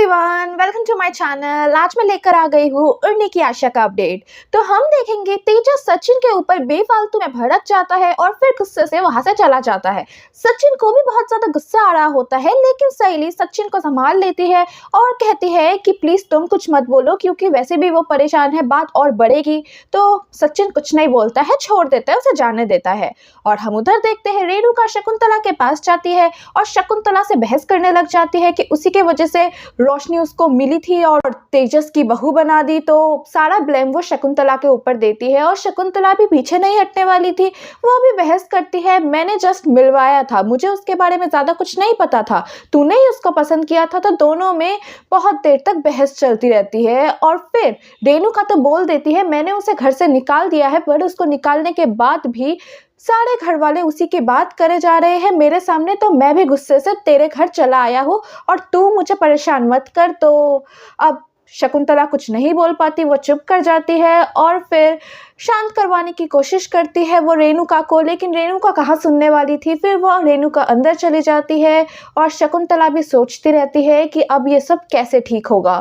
Everyone, welcome to my channel. आज मैं लेकर आ गई हूँ उड़ने की आशा का अपडेट। तो हम देखेंगे तेजस सचिन के ऊपर बेफालतू में भड़क जाता है और फिर गुस्से से वहां से चला जाता है। सचिन को भी बहुत ज्यादा गुस्सा आ रहा होता है, लेकिन सहेली सचिन को संभाल लेती है और कहती है कि प्लीज तुम कुछ मत बोलो, क्योंकि वैसे भी वो परेशान है, बात और बढ़ेगी। तो सचिन कुछ नहीं बोलता है, छोड़ देता है, उसे जाने देता है। और हम उधर देखते हैं रेणुका शकुंतला के पास जाती है और शकुंतला से बहस करने लग जाती है कि उसी के वजह से रोशनी उसको मिली थी और तेजस की बहू बना दी। तो सारा ब्लेम वो शकुंतला के ऊपर देती है और शकुंतला भी पीछे नहीं हटने वाली थी। वो भी बहस करती है, मैंने जस्ट मिलवाया था, मुझे उसके बारे में ज्यादा कुछ नहीं पता था, तूने ही उसको पसंद किया था। तो दोनों में बहुत देर तक बहस चलती रहती है और फिर रेणुका तो बोल देती है मैंने उसे घर से निकाल दिया है, पर उसको निकालने के बाद भी सारे घर वाले उसी की बात करे जा रहे हैं मेरे सामने, तो मैं भी गुस्से से तेरे घर चला आया हूँ और तू मुझे परेशान मत कर। तो अब शकुंतला कुछ नहीं बोल पाती, वो चुप कर जाती है और फिर शांत करवाने की कोशिश करती है वो रेणुका को, लेकिन रेणुका कहाँ सुनने वाली थी। फिर वो रेणुका अंदर चली जाती है और शकुंतला भी सोचती रहती है कि अब ये सब कैसे ठीक होगा।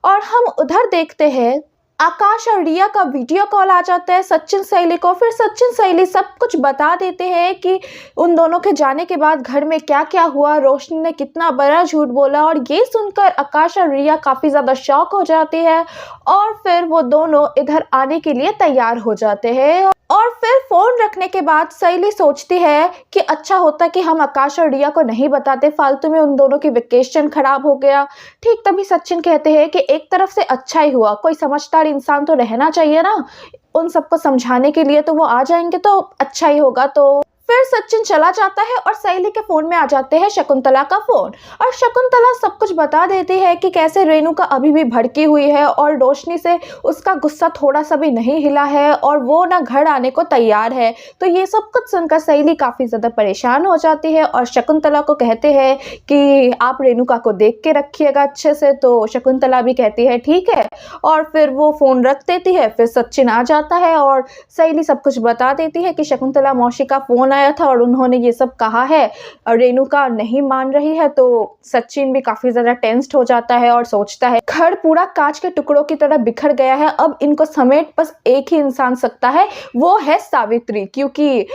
और हम उधर देखते हैं आकाश और रिया का वीडियो कॉल आ जाता है सचिन सहेली को। फिर सचिन सहेली सब कुछ बता देते हैं कि उन दोनों के जाने के बाद घर में क्या क्या हुआ, रोशनी ने कितना बड़ा झूठ बोला। और ये सुनकर आकाश और रिया काफ़ी ज़्यादा शॉक हो जाती है और फिर वो दोनों इधर आने के लिए तैयार हो जाते हैं। और फिर फ़ोन रखने के बाद सहेली सोचती है कि अच्छा होता कि हम आकाश और रिया को नहीं बताते, फालतू में उन दोनों की वेकेशन खराब हो गया। ठीक तभी सचिन कहते हैं कि एक तरफ से अच्छा ही हुआ, कोई समझदार इंसान तो रहना चाहिए ना उन सबको समझाने के लिए, तो वो आ जाएंगे तो अच्छा ही होगा। तो फिर सचिन चला जाता है और सहेली के फोन में आ जाते हैं शकुंतला का फोन और शकुंतला सब कुछ बता देती है कि कैसे रेणुका अभी भी भड़की हुई है और रोशनी से उसका गुस्सा थोड़ा सा भी नहीं हिला है और वो ना घर आने को तैयार है। तो ये सब कुछ सुनकर सहेली काफ़ी ज़्यादा परेशान हो जाती है और शकुंतला को कहते हैं कि आप रेणुका को देख के रखिएगा अच्छे से। तो शकुंतला भी कहती है ठीक है और फिर वो फ़ोन रख देती है। फिर सचिन आ जाता है और सहेली सब कुछ बता देती है कि शकुंतला मौसी का फ़ोन आया था और उन्होंने ये सब कहा है और रेणुका नहीं मान रही है। तो सचिन भी काफी ज्यादा टेंस्ड हो जाता है और सोचता है घर पूरा कांच के टुकड़ों की तरह बिखर गया है, अब इनको समेट बस एक ही इंसान सकता है, वो है सावित्री। क्योंकि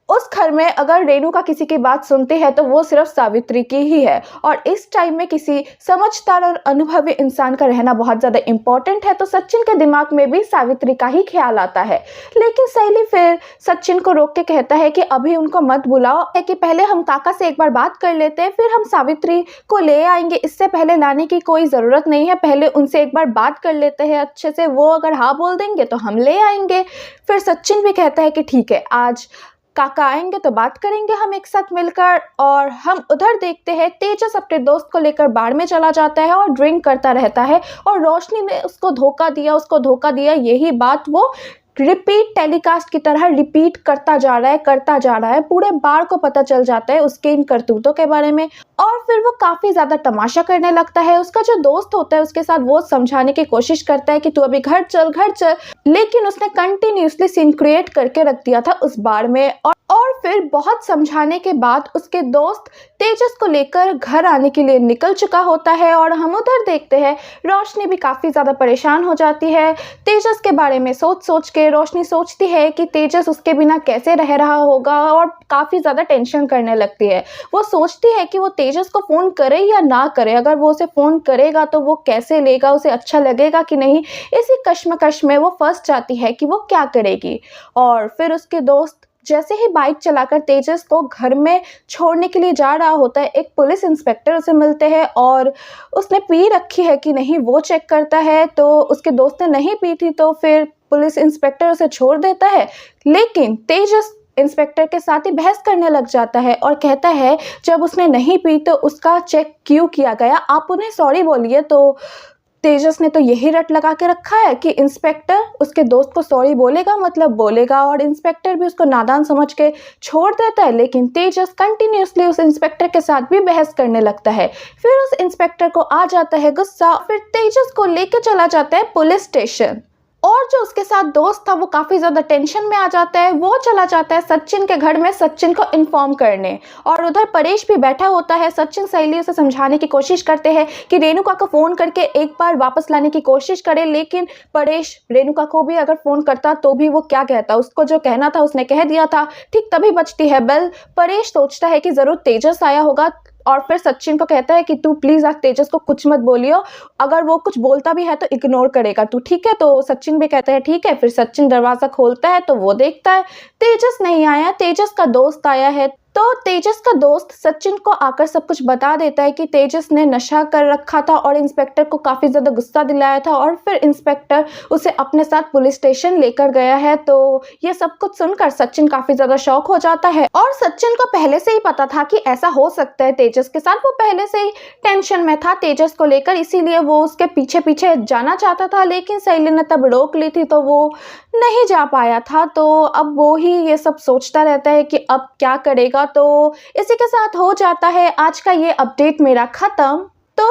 उस घर में अगर रेणुका किसी की बात सुनती है तो वो सिर्फ सावित्री की ही है और इस टाइम में किसी समझदार और अनुभवी इंसान का रहना बहुत ज़्यादा इम्पोर्टेंट है। तो सचिन के दिमाग में भी सावित्री का ही ख्याल आता है, लेकिन सहेली फिर सचिन को रोक के कहता है कि अभी उनको मत बुलाओ, है कि पहले हम काका से एक बार बात कर लेते हैं, फिर हम सावित्री को ले आएंगे, इससे पहले लाने की कोई ज़रूरत नहीं है, पहले उनसे एक बार बात कर लेते हैं अच्छे से, वो अगर हाँ बोल देंगे तो हम ले आएंगे। फिर सचिन भी कहता है कि ठीक है, आज काका आएंगे तो बात करेंगे हम एक साथ मिलकर। और हम उधर देखते हैं तेजस अपने दोस्त को लेकर बार में चला जाता है और ड्रिंक करता रहता है और रोशनी ने उसको धोखा दिया, यही बात वो रिपीट टेलीकास्ट की तरह रिपीट करता जा रहा है। पूरे बार को पता चल जाता है उसके इन करतूतों के बारे में और फिर वो काफ़ी ज़्यादा तमाशा करने लगता है। उसका जो दोस्त होता है उसके साथ वो समझाने की कोशिश करता है कि तू अभी घर चल, लेकिन उसने कंटिन्यूसली सीन क्रिएट करके रख दिया था उस बार में। और फिर बहुत समझाने के बाद उसके दोस्त तेजस को लेकर घर आने के लिए निकल चुका होता है और हम उधर देखते हैं रोशनी भी काफ़ी ज़्यादा परेशान हो जाती है तेजस के बारे में सोच के। रोशनी सोचती है कि तेजस उसके बिना कैसे रह रहा होगा और काफ़ी ज़्यादा टेंशन करने लगती है। वो सोचती है कि वो तेजस को फ़ोन करे या ना करे, अगर वो उसे फ़ोन करेगा तो वो कैसे लेगा, उसे अच्छा लगेगा कि नहीं, इसी कश्मकश में वो फंस जाती है कि वो क्या करेगी। और फिर उसके दोस्त जैसे ही बाइक चलाकर तेजस को घर में छोड़ने के लिए जा रहा होता है, एक पुलिस इंस्पेक्टर उसे मिलते हैं और उसने पी रखी है कि नहीं वो चेक करता है। तो उसके दोस्त ने नहीं पी थी, तो फिर पुलिस इंस्पेक्टर उसे छोड़ देता है, लेकिन तेजस इंस्पेक्टर के साथ ही बहस करने लग जाता है और कहता है जब उसने नहीं पी तो उसका चेक क्यों किया गया, आप उन्हें सॉरी बोलिए। तो तेजस ने तो यही रट लगा के रखा है कि इंस्पेक्टर उसके दोस्त को सॉरी बोलेगा मतलब बोलेगा, और इंस्पेक्टर भी उसको नादान समझ के छोड़ देता है। लेकिन तेजस कंटिन्यूसली उस इंस्पेक्टर के साथ भी बहस करने लगता है। फिर उस इंस्पेक्टर को आ जाता है गुस्सा, फिर तेजस को लेके चला जाता है पुलिस स्टेशन। और जो उसके साथ दोस्त था वो काफ़ी ज़्यादा टेंशन में आ जाता है। वो चला जाता है सचिन के घर में सचिन को इन्फॉर्म करने, और उधर परेश भी बैठा होता है। सचिन सहेली उसे समझाने की कोशिश करते हैं कि रेणुका को फ़ोन करके एक बार वापस लाने की कोशिश करे, लेकिन परेश रेणुका को भी अगर फ़ोन करता तो भी वो क्या कहता, उसको जो कहना था उसने कह दिया था। ठीक तभी बजती है बेल। परेश सोचता है कि ज़रूर तेजस आया होगा, और फिर सचिन को कहता है कि तू प्लीज़ आज तेजस को कुछ मत बोलियो, अगर वो कुछ बोलता भी है तो इग्नोर करेगा तू, ठीक है? तो सचिन भी कहता है ठीक है। फिर सचिन दरवाज़ा खोलता है तो वो देखता है तेजस नहीं आया, तेजस का दोस्त आया है। तो तेजस का दोस्त सचिन को आकर सब कुछ बता देता है कि तेजस ने नशा कर रखा था और इंस्पेक्टर को काफ़ी ज़्यादा गुस्सा दिलाया था, और फिर इंस्पेक्टर उसे अपने साथ पुलिस स्टेशन लेकर गया है। तो ये सब कुछ सुनकर सचिन काफ़ी ज़्यादा शॉक हो जाता है, और सचिन को पहले से ही पता था कि ऐसा हो सकता है तेजस के साथ। वो पहले से ही टेंशन में था तेजस को लेकर, इसीलिए वो उसके पीछे पीछे जाना चाहता था, लेकिन सहेली ने तब रोक ली थी तो वो नहीं जा पाया था। तो अब वो ही ये सब सोचता रहता है कि अब क्या करेगा। तो इसी के साथ हो जाता है आज का ये अपडेट मेरा खत्म। तो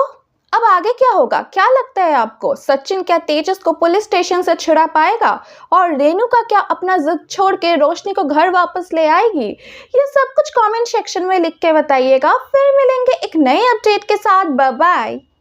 अब आगे क्या होगा, क्या लगता है आपको? सचिन क्या तेजस को पुलिस स्टेशन से छुड़ा पाएगा, और रेणुका क्या अपना जिद छोड़ के रोशनी को घर वापस ले आएगी? ये सब कुछ कमेंट सेक्शन में लिख के बताइएगा। फिर मिलेंगे एक नए अपडेट के साथ। Bye bye.